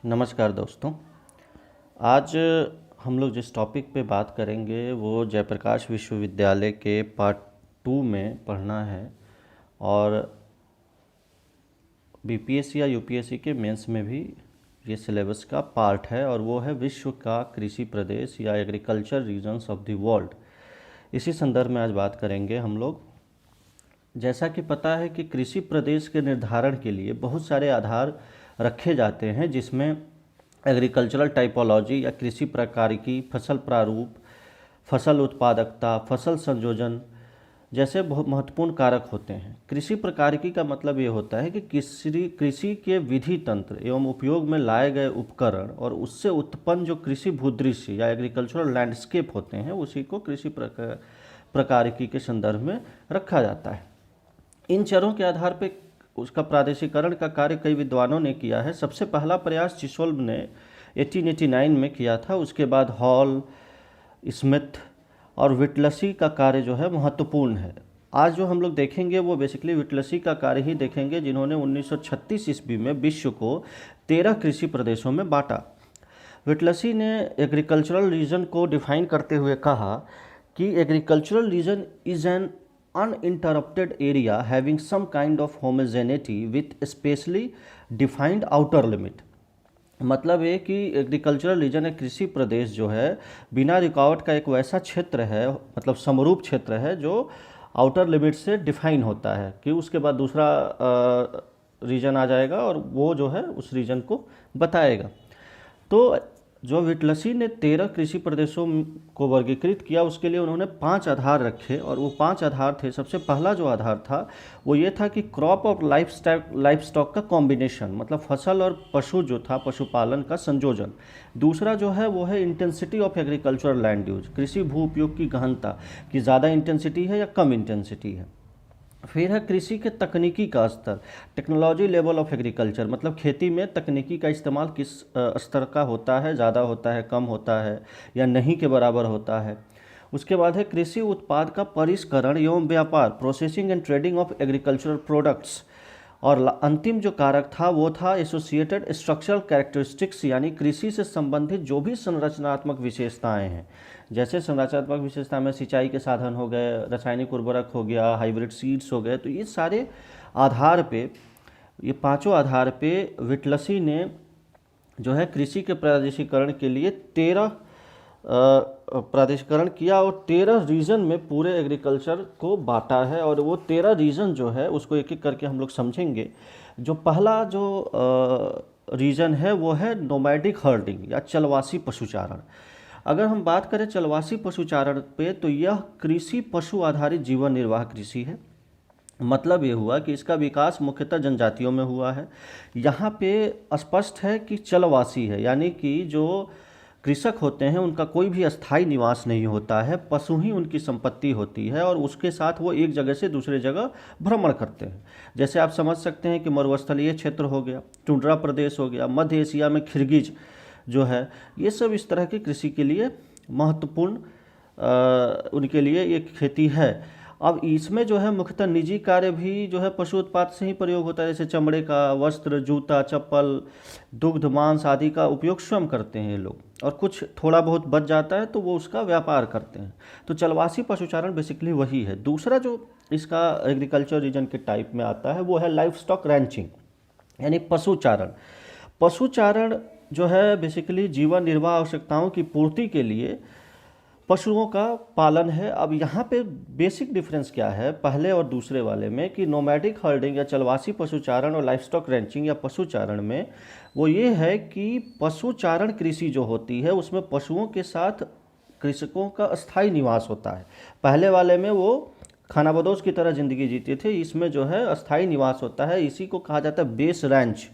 नमस्कार दोस्तों। आज हम लोग जिस टॉपिक पे बात करेंगे वो जयप्रकाश विश्वविद्यालय के पार्ट 2 में पढ़ना है और बीपीएससी या यूपीएससी के मेंस में भी ये सिलेबस का पार्ट है और वो है विश्व का कृषि प्रदेश या agriculture regions of the world. इसी संदर्भ में आज बात करेंगे हम लोग। जैसा कि पता है कि कृषि प्रदेश के निर्धारण के लिए बहुत सारे आधार रखे जाते हैं, जिसमें एग्रीकल्चरल टाइपोलॉजी या कृषि प्रकारिकी, फसल प्रारूप, फसल उत्पादकता, फसल संयोजन जैसे बहुत महत्वपूर्ण कारक होते हैं। कृषि प्रकारिकी का मतलब ये होता है कि कृषि के विधि तंत्र एवं उपयोग में लाए गए उपकरण और उससे उत्पन्न जो कृषि भूदृश्य या एग्रीकल्चरल लैंडस्केप होते हैं, उसी को कृषि प्रकारिकी के संदर्भ में रखा जाता है। इन चरों के आधार पर उसका प्रादेशिकरण का कार्य कई विद्वानों ने किया है। सबसे पहला प्रयास चिसोल्व ने 1889 में किया था। उसके बाद हॉल, स्मिथ और विटलसी का कार्य जो है महत्वपूर्ण है। आज जो हम लोग देखेंगे वो बेसिकली विटलसी का कार्य ही देखेंगे, जिन्होंने 1936 ईस्वी में विश्व को 13 कृषि प्रदेशों में बांटा। विटलसी ने एग्रीकल्चरल रीजन को डिफाइन करते हुए कहा कि agricultural region is an uninterrupted area having some kind of homogeneity with specially defined outer limit। मतलब ये कि एग्रीकल्चरल रीजन एक कृषि प्रदेश जो है बिना रुकावट का एक वैसा क्षेत्र है, मतलब समरूप क्षेत्र है जो आउटर लिमिट से डिफाइन होता है कि उसके बाद दूसरा रीजन आ जाएगा और वो जो है उस रीजन को बताएगा। तो जो विटलसी ने 13 कृषि प्रदेशों को वर्गीकृत किया, उसके लिए उन्होंने 5 आधार रखे और वो 5 आधार थे। सबसे पहला जो आधार था वो ये था कि क्रॉप और लाइफ स्टॉक का कॉम्बिनेशन, मतलब फसल और पशु जो था, पशुपालन का संयोजन। दूसरा जो है वो है intensity of agricultural land use, कृषि भू उपयोग की गहनता, कि ज़्यादा इंटेंसिटी है या कम इंटेंसिटी है। फिर है कृषि के तकनीकी का स्तर, टेक्नोलॉजी लेवल ऑफ एग्रीकल्चर, मतलब खेती में तकनीकी का इस्तेमाल किस स्तर का होता है, ज़्यादा होता है, कम होता है या नहीं के बराबर होता है। उसके बाद है कृषि उत्पाद का परिष्करण एवं व्यापार, processing and trading of agricultural products. और अंतिम जो कारक था वो था एसोसिएटेड स्ट्रक्चरल कैरेक्टरिस्टिक्स, यानी कृषि से संबंधित जो भी संरचनात्मक विशेषताएं हैं। जैसे संरचनात्मक विशेषता में सिंचाई के साधन हो गए, रासायनिक उर्वरक हो गया, हाइब्रिड सीड्स हो गए। तो ये सारे आधार पे, ये पांचों आधार पे विटलसी ने जो है कृषि के प्रादेशिकरण के लिए 13 प्रादेशिकरण किया और 13 रीजन में पूरे एग्रीकल्चर को बांटा है। और वो 13 रीजन जो है उसको एक एक करके हम लोग समझेंगे। जो पहला जो रीजन है वो है नोमैडिक हर्डिंग या चलवासी पशुचारण। अगर हम बात करें चलवासी पशुचारण पे, तो यह कृषि पशु आधारित जीवन निर्वाह कृषि है। मतलब ये हुआ कि इसका विकास मुख्यतः जनजातियों में हुआ है। यहाँ पे स्पष्ट है कि चलवासी है, यानी कि जो कृषक होते हैं उनका कोई भी अस्थायी निवास नहीं होता है, पशु ही उनकी संपत्ति होती है और उसके साथ वो एक जगह से दूसरे जगह भ्रमण करते हैं। जैसे आप समझ सकते हैं कि मरुस्थलीय क्षेत्र हो गया, टुंड्रा प्रदेश हो गया, मध्य एशिया में खिरगिज जो है, ये सब इस तरह की कृषि के लिए महत्वपूर्ण उनके लिए एक खेती है। अब इसमें जो है मुख्यतः निजी कार्य भी जो है पशु उत्पाद से ही प्रयोग होता है। जैसे चमड़े का वस्त्र, जूता, चप्पल, दुग्ध, मांस आदि का उपयोग स्वयं करते हैं ये लोग, और कुछ थोड़ा बहुत बच जाता है तो वो उसका व्यापार करते हैं। तो चलवासी पशुचारण बेसिकली वही है। दूसरा जो इसका एग्रीकल्चर रीजन के टाइप में आता है वो है लाइफ स्टॉक रैंचिंग, यानी पशुचारण। पशुचारण जो है बेसिकली जीवन निर्वाह आवश्यकताओं की पूर्ति के लिए पशुओं का पालन है। अब यहाँ पे बेसिक डिफरेंस क्या है पहले और दूसरे वाले में, कि नोमैडिक हर्डिंग या चलवासी पशुचारण और लाइफस्टॉक रैंचिंग या पशुचारण में वो ये है कि पशुचारण कृषि जो होती है उसमें पशुओं के साथ कृषकों का अस्थायी निवास होता है। पहले वाले में वो खानाबदोश की तरह ज़िंदगी जीते थे, इसमें जो है अस्थायी निवास होता है। इसी को कहा जाता है बेस रैंच।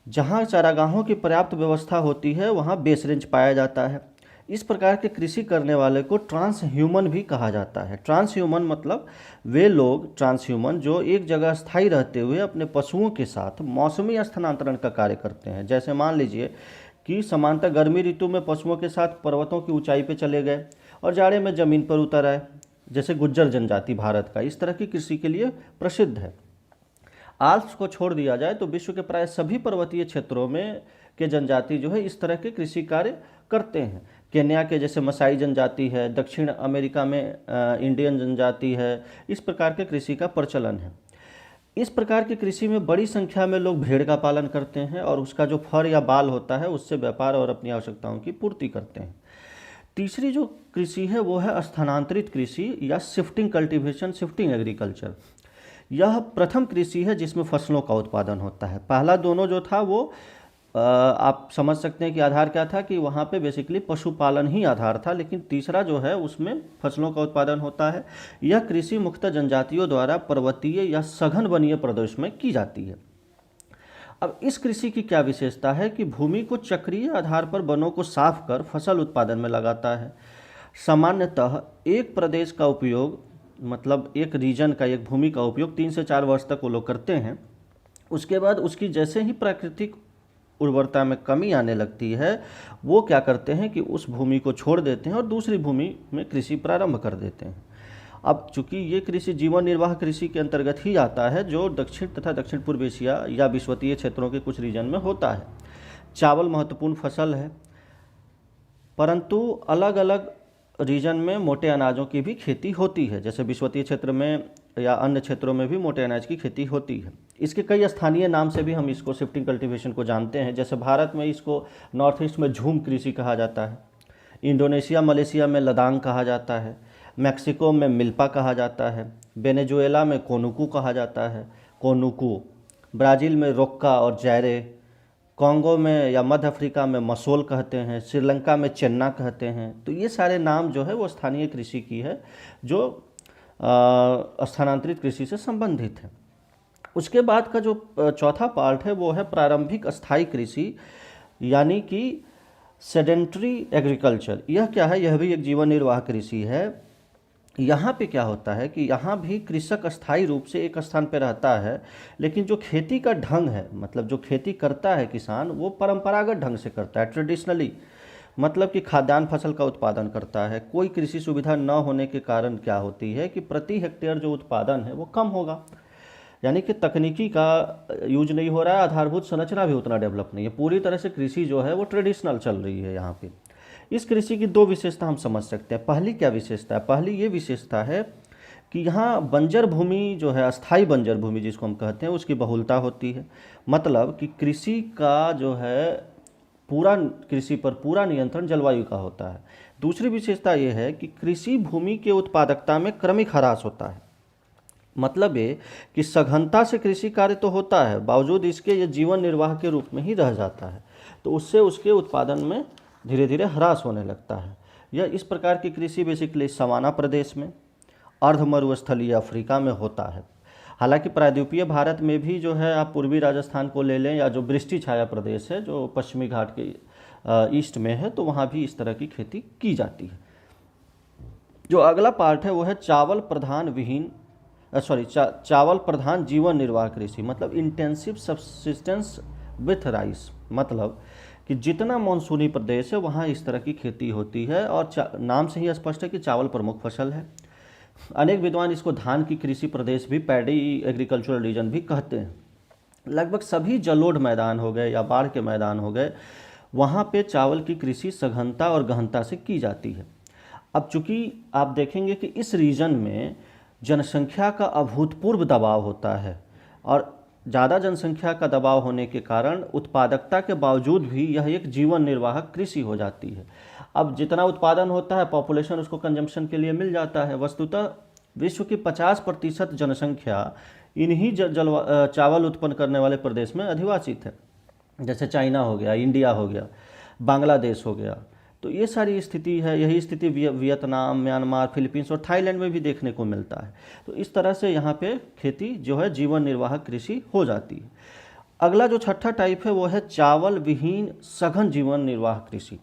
जहाँ चारागाहों की पर्याप्त व्यवस्था होती है वहाँ बेस रेंज पाया जाता है। इस प्रकार के कृषि करने वाले को ट्रांस ह्यूमन भी कहा जाता है। ट्रांस ह्यूमन मतलब वे लोग, ट्रांस ह्यूमन, जो एक जगह स्थायी रहते हुए अपने पशुओं के साथ मौसमी स्थानांतरण का कार्य करते हैं। जैसे मान लीजिए कि समानतः गर्मी ऋतु में पशुओं के साथ पर्वतों की ऊंचाई पर चले गए और जाड़े में ज़मीन पर उतर आए, जैसे गुज्जर जनजाति भारत का। इस तरह की कृषि के लिए प्रसिद्ध है। आल्प्स को छोड़ दिया जाए तो विश्व के प्राय सभी पर्वतीय क्षेत्रों में के जनजाति जो है इस तरह के कृषि कार्य करते हैं। केन्या के जैसे मसाई जनजाति है, दक्षिण अमेरिका में इंडियन जनजाति है, इस प्रकार के कृषि का प्रचलन है। इस प्रकार की कृषि में बड़ी संख्या में लोग भेड़ का पालन करते हैं और उसका जो फर या बाल होता है उससे व्यापार और अपनी आवश्यकताओं की पूर्ति करते हैं। तीसरी जो कृषि है वो है स्थानांतरित कृषि या शिफ्टिंग कल्टीवेशन, शिफ्टिंग एग्रीकल्चर। यह प्रथम कृषि है जिसमें फसलों का उत्पादन होता है। पहला दोनों जो था वो आप समझ सकते हैं कि आधार क्या था कि वहाँ पे बेसिकली पशुपालन ही आधार था, लेकिन तीसरा जो है उसमें फसलों का उत्पादन होता है। यह कृषि मुख्यतः जनजातियों द्वारा पर्वतीय या सघन वनीय प्रदेश में की जाती है। अब इस कृषि की क्या विशेषता है कि भूमि को चक्रीय आधार पर वनों को साफ कर फसल उत्पादन में लगाता है। सामान्यतः एक प्रदेश का उपयोग, मतलब एक रीजन का, एक भूमि का उपयोग 3 से 4 वर्ष तक वो लोग करते हैं। उसके बाद उसकी जैसे ही प्राकृतिक उर्वरता में कमी आने लगती है वो क्या करते हैं कि उस भूमि को छोड़ देते हैं और दूसरी भूमि में कृषि प्रारंभ कर देते हैं। अब चूंकि ये कृषि जीवन निर्वाह कृषि के अंतर्गत ही आता है जो दक्षिण तथा दक्षिण पूर्व एशिया या विषुवतीय क्षेत्रों के कुछ रीजन में होता है। चावल महत्वपूर्ण फसल है, परंतु अलग अलग रीजन में मोटे अनाजों की भी खेती होती है। जैसे विषुवतीय क्षेत्र में या अन्य क्षेत्रों में भी मोटे अनाज की खेती होती है। इसके कई स्थानीय नाम से भी हम इसको शिफ्टिंग कल्टीवेशन को जानते हैं। जैसे भारत में इसको नॉर्थ ईस्ट में झूम कृषि कहा जाता है, इंडोनेशिया मलेशिया में लदांग कहा जाता है, मैक्सिको में मिल्पा कहा जाता है, वेनेजुएला में कोनुकू कहा जाता है, कोनुकू, ब्राज़ील में रोक्का और जैरे, कॉन्गो में या मध्य अफ्रीका में मसोल कहते हैं, श्रीलंका में चेन्ना कहते हैं। तो ये सारे नाम जो है वो स्थानीय कृषि की है जो स्थानांतरित कृषि से संबंधित है। उसके बाद का जो चौथा पार्ट है वो है प्रारंभिक अस्थायी कृषि, यानी कि सेडेंटरी एग्रीकल्चर। यह क्या है? यह भी एक जीवन निर्वाह कृषि है। यहाँ पे क्या होता है कि यहाँ भी कृषक अस्थायी रूप से एक स्थान पे रहता है, लेकिन जो खेती का ढंग है, मतलब जो खेती करता है किसान, वो परंपरागत ढंग से करता है, ट्रेडिशनली। मतलब कि खाद्यान्न फसल का उत्पादन करता है। कोई कृषि सुविधा न होने के कारण क्या होती है कि प्रति हेक्टेयर जो उत्पादन है वो कम होगा, यानी कि तकनीकी का यूज नहीं हो रहा है, आधारभूत संरचना भी उतना डेवलप नहीं है। पूरी तरह से कृषि जो है वो ट्रेडिशनल चल रही है यहाँ पे। इस कृषि की दो विशेषता हम समझ सकते हैं। पहली क्या विशेषता है? पहली ये विशेषता है कि यहाँ बंजर भूमि जो है, अस्थाई बंजर भूमि जिसको हम कहते हैं, उसकी बहुलता होती है। मतलब कि कृषि का जो है कृषि पर पूरा नियंत्रण जलवायु का होता है। दूसरी विशेषता ये है कि कृषि भूमि के उत्पादकता में क्रमिक ह्रास होता है। मतलब ये कि सघनता से कृषि कार्य तो होता है, बावजूद इसके ये जीवन निर्वाह के रूप में ही रह जाता है, तो उससे उसके उत्पादन में धीरे धीरे ह्रास होने लगता है। यह इस प्रकार की कृषि बेसिकली सवाना प्रदेश में, अर्ध मरुस्थलीय अफ्रीका में होता है। हालांकि प्रायद्वीपीय भारत में भी जो है, आप पूर्वी राजस्थान को ले लें या जो वृष्टि छाया प्रदेश है जो पश्चिमी घाट के ईस्ट में है, तो वहाँ भी इस तरह की खेती की जाती है। जो अगला पार्ट है वो है चावल प्रधान जीवन निर्वाह कृषि, मतलब इंटेंसिव सब्सिस्टेंस विथ राइस। मतलब कि जितना मानसूनी प्रदेश है वहाँ इस तरह की खेती होती है, और नाम से ही स्पष्ट है कि चावल प्रमुख फसल है। अनेक विद्वान इसको धान की कृषि प्रदेश भी, पैडी एग्रीकल्चरल रीजन भी कहते हैं। लगभग सभी जलोढ़ मैदान हो गए या बाढ़ के मैदान हो गए, वहाँ पे चावल की कृषि सघनता और गहनता से की जाती है। अब चूंकि आप देखेंगे कि इस रीजन में जनसंख्या का अभूतपूर्व दबाव होता है, और ज़्यादा जनसंख्या का दबाव होने के कारण उत्पादकता के बावजूद भी यह एक जीवन निर्वाह कृषि हो जाती है। अब जितना उत्पादन होता है, पॉपुलेशन उसको कंजम्पशन के लिए मिल जाता है। वस्तुतः विश्व की 50% जनसंख्या इन्हीं चावल उत्पन्न करने वाले प्रदेश में अधिवासित है। जैसे चाइना हो गया, इंडिया हो गया, बांग्लादेश हो गया। तो ये सारी स्थिति है। यही स्थिति वियतनाम, म्यांमार, फिलीपींस और थाईलैंड में भी देखने को मिलता है। तो इस तरह से यहाँ पे खेती जो है जीवन निर्वाह कृषि हो जाती है। अगला जो छठा टाइप है वो है चावल विहीन सघन जीवन निर्वाह कृषि।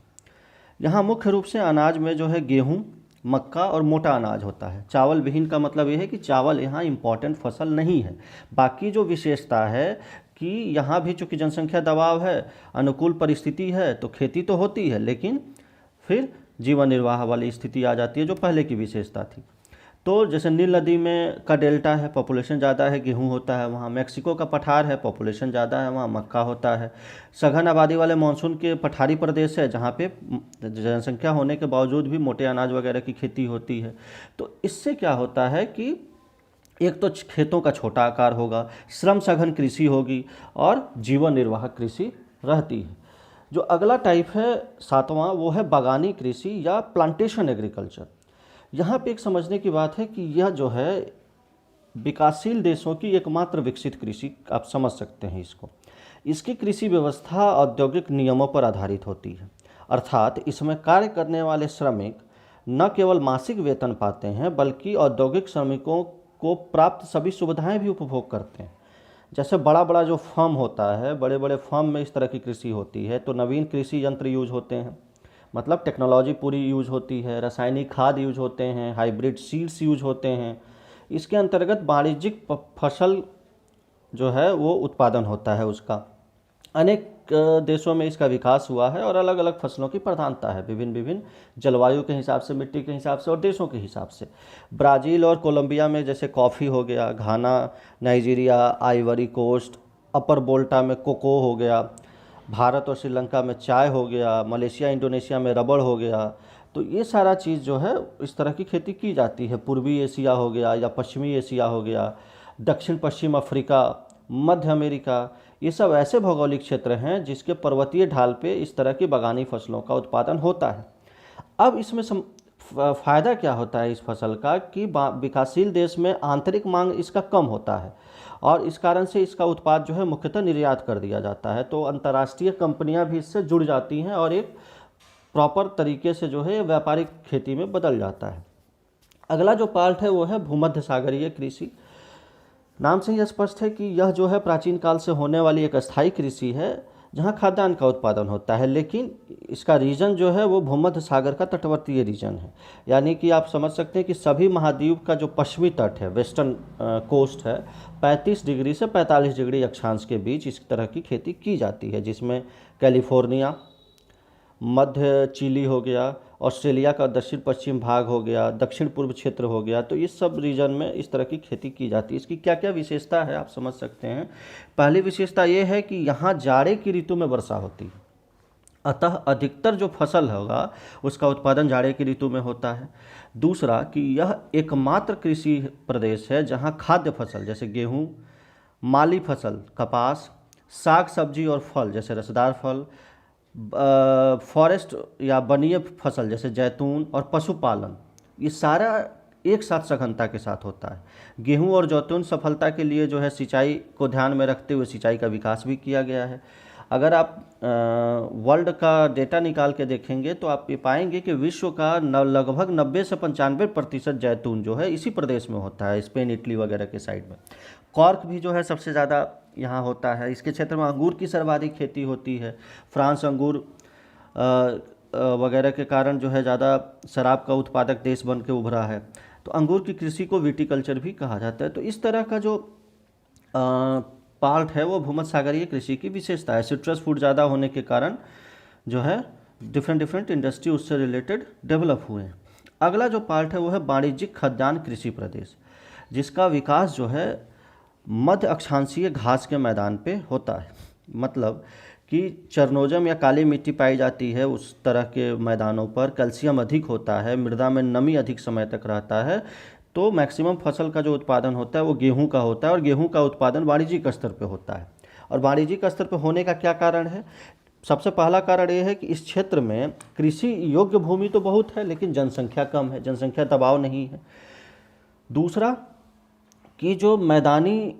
यहाँ मुख्य रूप से अनाज में जो है गेहूँ, मक्का और मोटा अनाज होता है। चावल विहीन का मतलब ये है कि चावल यहाँ इम्पॉर्टेंट फसल नहीं है। बाकी जो विशेषता है कि यहाँ भी चूँकि जनसंख्या दबाव है, अनुकूल परिस्थिति है, तो खेती तो होती है, लेकिन फिर जीवन निर्वाह वाली स्थिति आ जाती है जो पहले की विशेषता थी। तो जैसे नील नदी में का डेल्टा है, पॉपुलेशन ज़्यादा है, गेहूं होता है वहाँ। मैक्सिको का पठार है, पॉपुलेशन ज़्यादा है, वहाँ मक्का होता है। सघन आबादी वाले मानसून के पठारी प्रदेश है जहाँ पे जनसंख्या होने के बावजूद भी मोटे अनाज वगैरह की खेती होती है। तो इससे क्या होता है कि एक तो खेतों का छोटा आकार होगा, श्रम सघन कृषि होगी और जीवन निर्वाह कृषि रहती है। जो अगला टाइप है 7वां, वो है बागानी कृषि या प्लांटेशन एग्रीकल्चर। यहाँ पे एक समझने की बात है कि यह जो है विकासशील देशों की एकमात्र विकसित कृषि, आप समझ सकते हैं इसको। इसकी कृषि व्यवस्था औद्योगिक नियमों पर आधारित होती है, अर्थात इसमें कार्य करने वाले श्रमिक न केवल मासिक वेतन पाते हैं बल्कि औद्योगिक श्रमिकों को प्राप्त सभी सुविधाएं भी उपभोग करते हैं। जैसे बड़ा बड़ा जो फर्म होता है, बड़े बड़े फर्म में इस तरह की कृषि होती है, तो नवीन कृषि यंत्र यूज होते हैं, मतलब टेक्नोलॉजी पूरी यूज होती है, रासायनिक खाद यूज होते हैं, हाइब्रिड सीड्स यूज होते हैं। इसके अंतर्गत वाणिज्यिक फसल जो है वो उत्पादन होता है उसका। अनेक देशों में इसका विकास हुआ है और अलग अलग फसलों की प्रधानता है, विभिन्न विभिन्न जलवायु के हिसाब से, मिट्टी के हिसाब से और देशों के हिसाब से। ब्राज़ील और कोलंबिया में जैसे कॉफ़ी हो गया, घाना, नाइजीरिया, आइवरी कोस्ट, अपर वोल्टा में कोको हो गया, भारत और श्रीलंका में चाय हो गया, मलेशिया इंडोनेशिया में रबड़ हो गया। तो ये सारा चीज़ जो है इस तरह की खेती की जाती है। पूर्वी एशिया हो गया या पश्चिमी एशिया हो गया, दक्षिण पश्चिम अफ्रीका, मध्य अमेरिका, ये सब ऐसे भौगोलिक क्षेत्र हैं जिसके पर्वतीय ढाल पे इस तरह की बागानी फसलों का उत्पादन होता है। अब इसमें फ़ायदा क्या होता है इस फसल का कि विकासशील देश में आंतरिक मांग इसका कम होता है और इस कारण से इसका उत्पाद जो है मुख्यतः निर्यात कर दिया जाता है। तो अंतर्राष्ट्रीय कंपनियां भी इससे जुड़ जाती हैं और एक प्रॉपर तरीके से जो है व्यापारिक खेती में बदल जाता है। अगला जो पार्ट है वो है भूमध्य सागरीय कृषि। नाम से ही स्पष्ट है कि यह जो है प्राचीन काल से होने वाली एक अस्थायी कृषि है जहां खाद्यान्न का उत्पादन होता है, लेकिन इसका रीजन जो है वो भूमध्य सागर का तटवर्तीय रीजन है। यानी कि आप समझ सकते हैं कि सभी महाद्वीप का जो पश्चिमी तट है, वेस्टर्न कोस्ट है, 35 डिग्री से 45 डिग्री अक्षांश के बीच इस तरह की खेती की जाती है, जिसमें कैलिफोर्निया, मध्य चिली हो गया, ऑस्ट्रेलिया का दक्षिण पश्चिम भाग हो गया, दक्षिण पूर्व क्षेत्र हो गया। तो इस सब रीजन में इस तरह की खेती की जाती है। इसकी क्या क्या विशेषता है आप समझ सकते हैं। पहली विशेषता ये है कि यहाँ जाड़े की ऋतु में वर्षा होती है, अतः अधिकतर जो फसल होगा उसका उत्पादन जाड़े की ऋतु में होता है। दूसरा कि यह एकमात्र कृषि प्रदेश है जहाँ खाद्य फसल जैसे गेहूँ, माली फसल कपास, साग सब्जी और फल जैसे रसदार फल, फॉरेस्ट या वनीय फसल जैसे जैतून और पशुपालन, ये सारा एक साथ सघनता के साथ होता है। गेहूं और जैतून सफलता के लिए जो है सिंचाई को ध्यान में रखते हुए सिंचाई का विकास भी किया गया है। अगर आप वर्ल्ड का डेटा निकाल के देखेंगे तो आप ये पाएंगे कि विश्व का लगभग 90 से 95% जैतून जो है इसी प्रदेश में होता है, स्पेन इटली वगैरह के साइड में। कॉर्क भी जो है सबसे ज़्यादा यहाँ होता है। इसके क्षेत्र में अंगूर की सर्वाधिक खेती होती है। फ्रांस अंगूर वगैरह के कारण जो है ज़्यादा शराब का उत्पादक देश बन के उभरा है। तो अंगूर की कृषि को विटीकल्चर भी कहा जाता है। तो इस तरह का जो पार्ट है वो भूमध्य सागरीय कृषि की विशेषता है। सिट्रस फूड ज़्यादा होने के कारण जो है डिफरेंट इंडस्ट्री उससे रिलेटेड डेवलप हुए हैं। अगला जो पार्ट है वो है वाणिज्यिक खाद्यान्न कृषि प्रदेश, जिसका विकास जो है मध्य अक्षांशीय घास के मैदान पे होता है। मतलब कि चरनोजम या काली मिट्टी पाई जाती है उस तरह के मैदानों पर, कैल्शियम अधिक होता है, मृदा में नमी अधिक समय तक रहता है। तो मैक्सिमम फसल का जो उत्पादन होता है वो गेहूं का होता है और गेहूं का उत्पादन वाणिज्यिक स्तर पे होता है। और वाणिज्यिक स्तर पे होने का क्या कारण है? सबसे पहला कारण ये है कि इस क्षेत्र में कृषि योग्य भूमि तो बहुत है लेकिन जनसंख्या कम है, जनसंख्या दबाव नहीं है। दूसरा कि जो मैदानी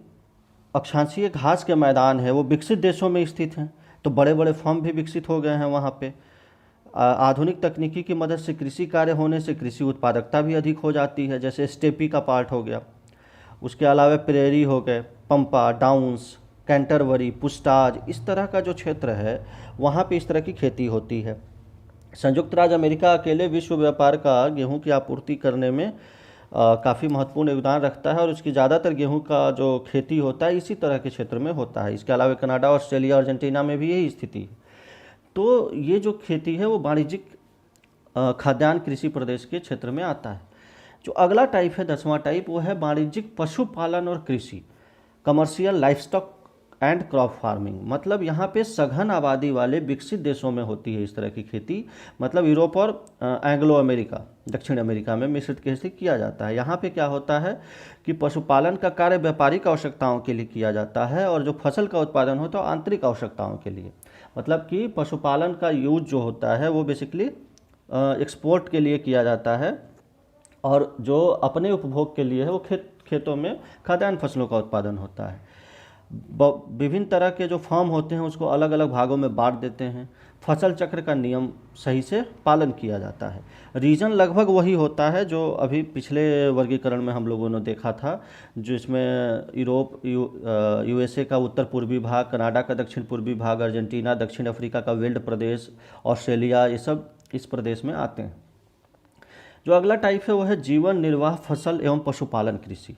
अक्षांशीय घास के मैदान है वो विकसित देशों में स्थित हैं, तो बड़े बड़े फर्म भी विकसित हो गए हैं वहाँ पे। आधुनिक तकनीकी की मदद से कृषि कार्य होने से कृषि उत्पादकता भी अधिक हो जाती है, जैसे स्टेपी का पार्ट हो गया। उसके अलावा प्रेरी हो गए, पंपा, डाउन्स, कैंटरबरी, पुस्टाज, इस तरह का जो क्षेत्र है वहाँ पे इस तरह की खेती होती है। संयुक्त राज्य अमेरिका अकेले विश्व व्यापार का गेहूं की आपूर्ति करने में काफ़ी महत्वपूर्ण योगदान रखता है और उसकी ज़्यादातर गेहूं का जो खेती होता है इसी तरह के क्षेत्र में होता है। इसके अलावा कनाडा, ऑस्ट्रेलिया, अर्जेंटीना में भी यही स्थिति है। तो ये जो खेती है वो वाणिज्यिक खाद्यान्न कृषि प्रदेश के क्षेत्र में आता है। जो अगला टाइप है 10वां टाइप, वो है वाणिज्यिक पशुपालन और कृषि, commercial livestock and crop farming. मतलब यहाँ पे सघन आबादी वाले विकसित देशों में होती है इस तरह की खेती, मतलब यूरोप और एंग्लो अमेरिका, दक्षिण अमेरिका में मिश्रित खेती किया जाता है। यहाँ पे क्या होता है कि पशुपालन का कार्य व्यापारिक आवश्यकताओं के लिए किया जाता है और जो फसल का उत्पादन होता है वो आंतरिक आवश्यकताओं के लिए। मतलब कि पशुपालन का यूज जो होता है वो बेसिकली एक्सपोर्ट के लिए किया जाता है, और जो अपने उपभोग के लिए है वो खेतों में खाद्यान्न फसलों का उत्पादन होता है। विभिन्न तरह के जो फॉर्म होते हैं उसको अलग अलग भागों में बांट देते हैं। फसल चक्र का नियम सही से पालन किया जाता है। रीजन लगभग वही होता है जो अभी पिछले वर्गीकरण में हम लोगों ने देखा था, जिसमें यूरोप, यूएसए का उत्तर पूर्वी भाग, कनाडा का दक्षिण पूर्वी भाग, अर्जेंटीना, दक्षिण अफ्रीका का विल्ड प्रदेश, ऑस्ट्रेलिया, ये सब इस प्रदेश में आते हैं। जो अगला टाइप है वो है जीवन निर्वाह फसल एवं पशुपालन कृषि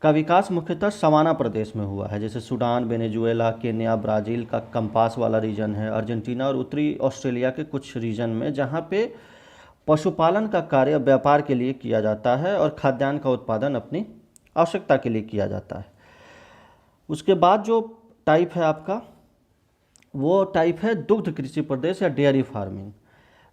का विकास मुख्यतः सवाना प्रदेश में हुआ है, जैसे सूडान, वेनेजुएला, केन्या, ब्राज़ील का कंपास वाला रीजन है, अर्जेंटीना और उत्तरी ऑस्ट्रेलिया के कुछ रीजन में, जहाँ पे पशुपालन का कार्य व्यापार के लिए किया जाता है और खाद्यान्न का उत्पादन अपनी आवश्यकता के लिए किया जाता है। उसके बाद जो टाइप है आपका, वो टाइप है दुग्ध कृषि प्रदेश या डेयरी फार्मिंग।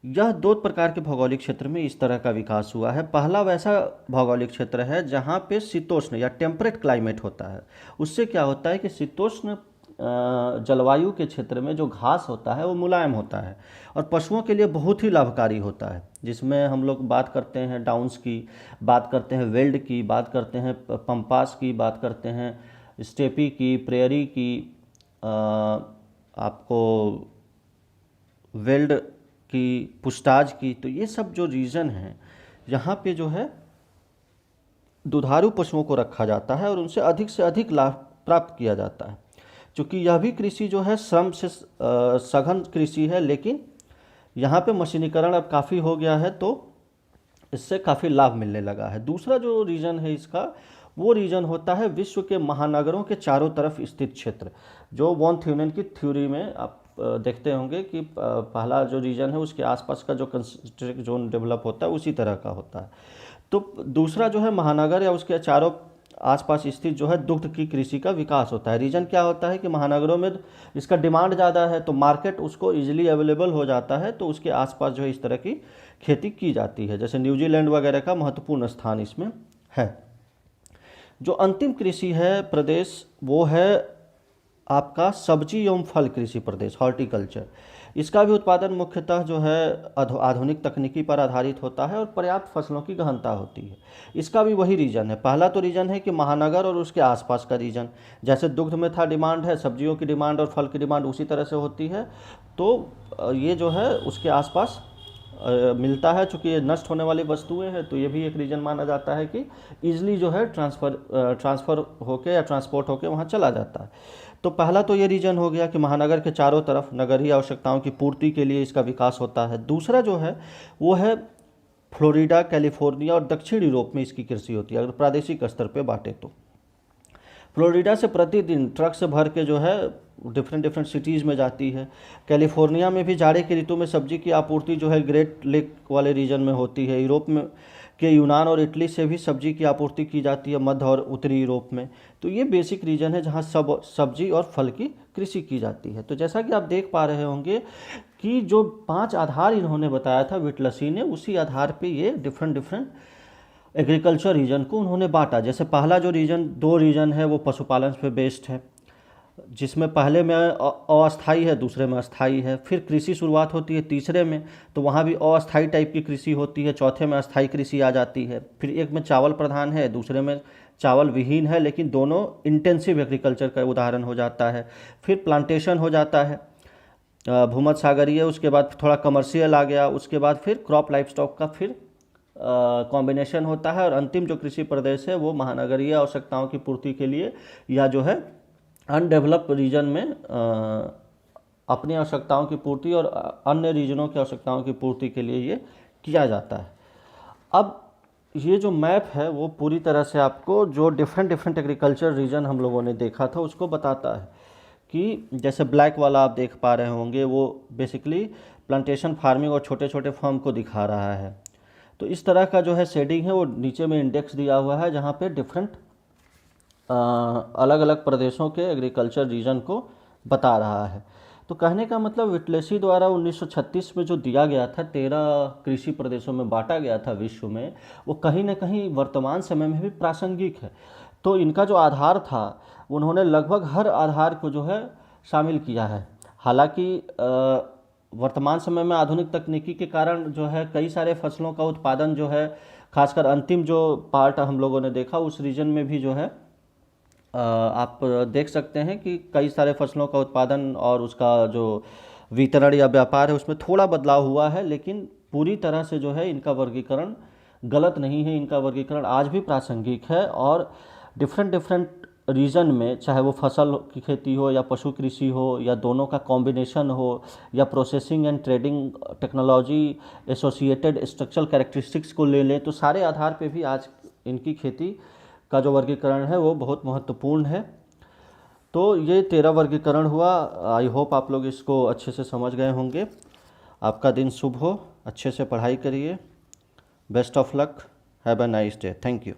यह दो प्रकार के भौगोलिक क्षेत्र में इस तरह का विकास हुआ है। पहला वैसा भौगोलिक क्षेत्र है जहाँ पे शीतोष्ण या टेम्परेट क्लाइमेट होता है। उससे क्या होता है कि शीतोष्ण जलवायु के क्षेत्र में जो घास होता है वो मुलायम होता है और पशुओं के लिए बहुत ही लाभकारी होता है, जिसमें हम लोग बात करते हैं डाउन्स की, बात करते हैं वेल्ड की, बात करते हैं पंपास की, बात करते हैं स्टेपी की, प्रेयरी की, आपको वेल्ड की, पुस्ताज की। तो ये सब जो रीजन हैं यहाँ पे जो है दुधारू पशुओं को रखा जाता है और उनसे अधिक लाभ प्राप्त किया जाता है। क्योंकि यह भी कृषि जो है श्रम से सघन कृषि है, लेकिन यहाँ पे मशीनीकरण अब काफ़ी हो गया है तो इससे काफ़ी लाभ मिलने लगा है। दूसरा जो रीजन है इसका, वो रीजन होता है विश्व के महानगरों के चारों तरफ स्थित क्षेत्र, जो वॉन थ्यूनेन की थ्योरी में आप देखते होंगे कि पहला जो रीजन है उसके आसपास का जो कंस्ट्रक्ट जोन डेवलप होता है उसी तरह का होता है। तो दूसरा जो है महानगर या उसके चारों आसपास स्थित जो है दुग्ध की कृषि का विकास होता है। रीजन क्या होता है कि महानगरों में इसका डिमांड ज़्यादा है तो मार्केट उसको इजीली अवेलेबल हो जाता है, तो उसके आसपास जो है इस तरह की खेती की जाती है। जैसे न्यूजीलैंड वगैरह का महत्वपूर्ण स्थान इसमें है। जो अंतिम कृषि है प्रदेश, वो है आपका सब्जी एवं फल कृषि प्रदेश, हॉर्टिकल्चर। इसका भी उत्पादन मुख्यतः जो है आधुनिक तकनीकी पर आधारित होता है और पर्याप्त फसलों की गहनता होती है। इसका भी वही रीजन है। पहला तो रीजन है कि महानगर और उसके आसपास का रीजन, जैसे दुग्ध में था डिमांड है, सब्जियों की डिमांड और फल की डिमांड उसी तरह से होती है, तो ये जो है उसके आसपास मिलता है। चूँकि ये नष्ट होने वाली वस्तुएं हैं तो ये भी एक रीजन माना जाता है कि ईजिली जो है ट्रांसफ़र होके या ट्रांसपोर्ट होके वहाँ चला जाता है। तो पहला तो ये रीजन हो गया कि महानगर के चारों तरफ नगरीय आवश्यकताओं की पूर्ति के लिए इसका विकास होता है। दूसरा जो है वो है फ्लोरिडा, कैलिफोर्निया और दक्षिण यूरोप में इसकी कृषि होती है, अगर प्रादेशिक स्तर पे बांटे तो। फ्लोरिडा से प्रतिदिन ट्रक से भर के जो है डिफरेंट सिटीज़ में जाती है। कैलिफोर्निया में भी जाड़े की ऋतु में सब्जी की आपूर्ति जो है ग्रेट लेक वाले रीजन में होती है। यूरोप में के यूनान और इटली से भी सब्जी की आपूर्ति की जाती है, मध्य और उत्तरी यूरोप में। तो ये बेसिक रीजन है जहाँ सब्जी और फल की कृषि की जाती है। तो जैसा कि आप देख पा रहे होंगे कि जो 5 आधार इन्होंने बताया था विटलसी ने, उसी आधार पे ये डिफरेंट एग्रीकल्चर रीजन को उन्होंने बांटा। जैसे पहला जो रीजन, 2 रीजन है वो पशुपालन पे बेस्ड है, जिसमें पहले में अस्थाई है, दूसरे में अस्थाई है। फिर कृषि शुरुआत होती है तीसरे में, तो वहाँ भी अस्थाई टाइप की कृषि होती है। चौथे में अस्थाई कृषि आ जाती है। फिर एक में चावल प्रधान है, दूसरे में चावल विहीन है, लेकिन दोनों इंटेंसिव एग्रीकल्चर का उदाहरण हो जाता है। फिर प्लांटेशन हो जाता है भूमध्य सागरीय, उसके बाद थोड़ा कमर्शियल आ गया, उसके बाद फिर क्रॉप लाइफ स्टॉक का फिर कॉम्बिनेशन होता है। और अंतिम जो कृषि प्रदेश है वो महानगरीय आवश्यकताओं की पूर्ति के लिए या जो है अनडेवलप्ड रीजन में अपनी आवश्यकताओं की पूर्ति और अन्य रीजनों की आवश्यकताओं की पूर्ति के लिए ये किया जाता है। अब ये जो मैप है वो पूरी तरह से आपको जो डिफरेंट एग्रीकल्चर रीजन हम लोगों ने देखा था उसको बताता है कि जैसे ब्लैक वाला आप देख पा रहे होंगे वो बेसिकली प्लांटेशन फार्मिंग और छोटे छोटे फार्म को दिखा रहा है। तो इस तरह का जो है शेडिंग है वो नीचे में इंडेक्स दिया हुआ है, जहाँ पे डिफरेंट अलग अलग प्रदेशों के एग्रीकल्चर रीजन को बता रहा है। तो कहने का मतलब विटलेसी द्वारा 1936 में जो दिया गया था, 13 कृषि प्रदेशों में बांटा गया था विश्व में, वो कहीं ना कहीं वर्तमान समय में भी प्रासंगिक है। तो इनका जो आधार था, उन्होंने लगभग हर आधार को जो है शामिल किया है। हालांकि वर्तमान समय में आधुनिक तकनीकी के कारण जो है कई सारे फसलों का उत्पादन जो है, खासकर अंतिम जो पार्ट हम लोगों ने देखा उस रीजन में भी जो है आप देख सकते हैं कि कई सारे फसलों का उत्पादन और उसका जो वितरण या व्यापार है उसमें थोड़ा बदलाव हुआ है, लेकिन पूरी तरह से जो है इनका वर्गीकरण गलत नहीं है। इनका वर्गीकरण आज भी प्रासंगिक है और डिफरेंट डिफरेंट रीजन में, चाहे वो फसल की खेती हो या पशु कृषि हो या दोनों का कॉम्बिनेशन हो या processing and trading technology associated structural characteristics को ले लें, तो सारे आधार पे भी आज इनकी खेती का जो वर्गीकरण है वो बहुत महत्वपूर्ण है। तो ये 13 वर्गीकरण हुआ। आई होप आप लोग इसको अच्छे से समझ गए होंगे। आपका दिन शुभ हो, अच्छे से पढ़ाई करिए। Best of luck, have a nice day, thank you.